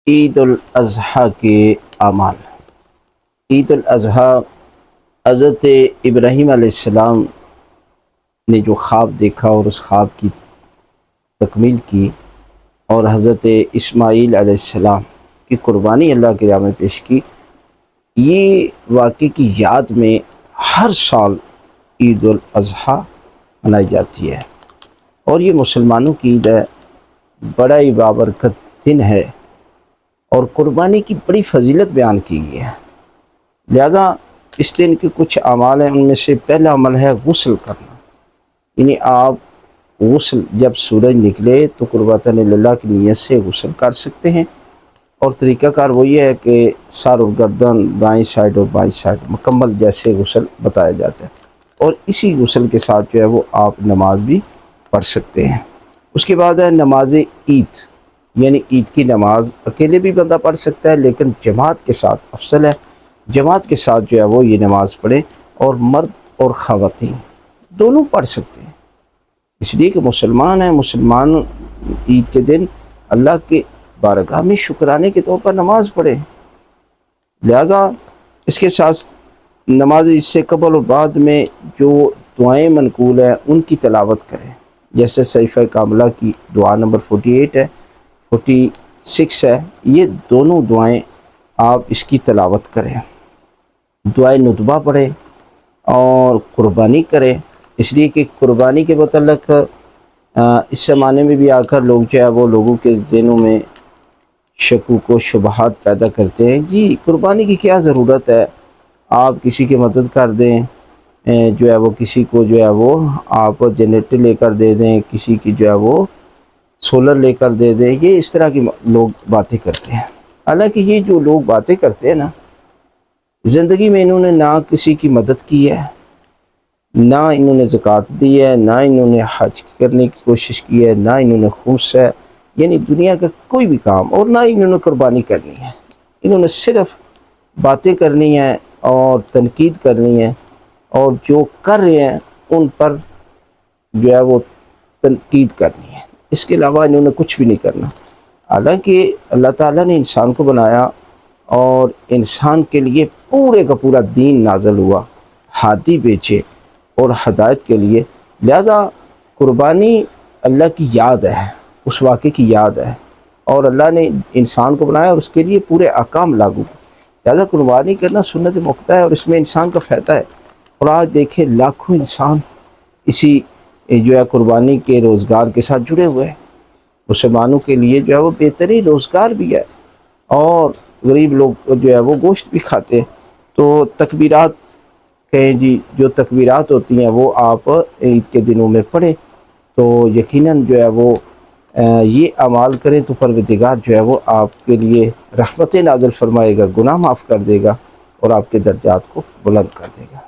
عید الاضحیٰ کے اعمال۔ عید الاضحیٰ حضرت ابراہیم علیہ السلام نے جو خواب دیکھا اور اس خواب کی تکمیل کی، اور حضرت اسماعیل علیہ السلام کی قربانی اللہ کے راہ میں پیش کی، یہ واقعے کی یاد میں ہر سال عید الاضحیٰ منائی جاتی ہے، اور یہ مسلمانوں کی عید ہے، بڑا ہی بابرکت دن ہے، اور قربانی کی بڑی فضیلت بیان کی گئی ہے۔ لہذا اس دن کے کچھ اعمال ہیں، ان میں سے پہلا عمل ہے غسل کرنا، یعنی آپ غسل جب سورج نکلے تو قربتاً اللہ کی نیت سے غسل کر سکتے ہیں، اور طریقہ کار وہی ہے کہ سر اور گردن دائیں سائڈ اور بائیں سائڈ مکمل جیسے غسل بتایا جاتا ہے، اور اسی غسل کے ساتھ جو ہے وہ آپ نماز بھی پڑھ سکتے ہیں۔ اس کے بعد ہے نماز عید، یعنی عید کی نماز اکیلے بھی بندہ پڑھ سکتا ہے، لیکن جماعت کے ساتھ افضل ہے، جماعت کے ساتھ جو ہے وہ یہ نماز پڑھیں، اور مرد اور خواتین دونوں پڑھ سکتے ہیں، اس لیے کہ مسلمان ہیں۔ مسلمان عید کے دن اللہ کے بارگاہ میں شکرانے کے طور پر نماز پڑھے، لہذا اس کے ساتھ نماز اس سے قبل اور بعد میں جو دعائیں منقول ہیں ان کی تلاوت کریں، جیسے صحیفہ کاملہ کی دعا نمبر 48 ہے، 46 ہے، یہ دونوں دعائیں آپ اس کی تلاوت کریں، دعائیں ندبہ پڑھیں اور قربانی کریں، اس لیے کہ قربانی کے متعلق اس زمانے میں بھی آ کر لوگ جو ہے وہ لوگوں کے ذہنوں میں شکوک و شبہات پیدا کرتے ہیں، جی قربانی کی کیا ضرورت ہے، آپ کسی کی مدد کر دیں، جو ہے وہ کسی کو جو ہے وہ آپ جنریٹر لے کر دے دیں، کسی کی جو ہے وہ سولر لے کر دے دیں، یہ اس طرح کی لوگ باتیں کرتے ہیں۔ حالانکہ یہ جو لوگ باتیں کرتے ہیں نا، زندگی میں انہوں نے نہ کسی کی مدد کی ہے، نہ انہوں نے زکوٰۃ دی ہے، نہ انہوں نے حج کرنے کی کوشش کی ہے، نہ انہوں نے خمس ہے، یعنی دنیا کا کوئی بھی کام، اور نہ انہوں نے قربانی کرنی ہے، انہوں نے صرف باتیں کرنی ہیں اور تنقید کرنی ہے، اور جو کر رہے ہیں ان پر جو ہے وہ تنقید کرنی ہے، اس کے علاوہ انہوں نے کچھ بھی نہیں کرنا۔ حالانکہ اللہ تعالیٰ نے انسان کو بنایا اور انسان کے لیے پورے کا پورا دین نازل ہوا، ہادی بھیجے اور ہدایت کے لیے، لہذا قربانی اللہ کی یاد ہے، اس واقعے کی یاد ہے، اور اللہ نے انسان کو بنایا اور اس کے لیے پورے احکام لاگو، لہذا قربانی کرنا سنت موقع ہے، اور اس میں انسان کا فائدہ ہے۔ اور آج دیکھیں لاکھوں انسان اسی جو ہے قربانی کے روزگار کے ساتھ جڑے ہوئے ہیں، مسلمانوں کے لیے جو ہے وہ بہترین روزگار بھی ہے، اور غریب لوگ جو ہے وہ گوشت بھی کھاتے ہیں۔ تو تکبیرات کہیں جی، جو تکبیرات ہوتی ہیں وہ آپ عید کے دنوں میں پڑھیں، تو یقیناً جو ہے وہ یہ اعمال کریں تو پروردگار جو ہے وہ آپ کے لیے رحمت نازل فرمائے گا، گناہ معاف کر دے گا، اور آپ کے درجات کو بلند کر دے گا۔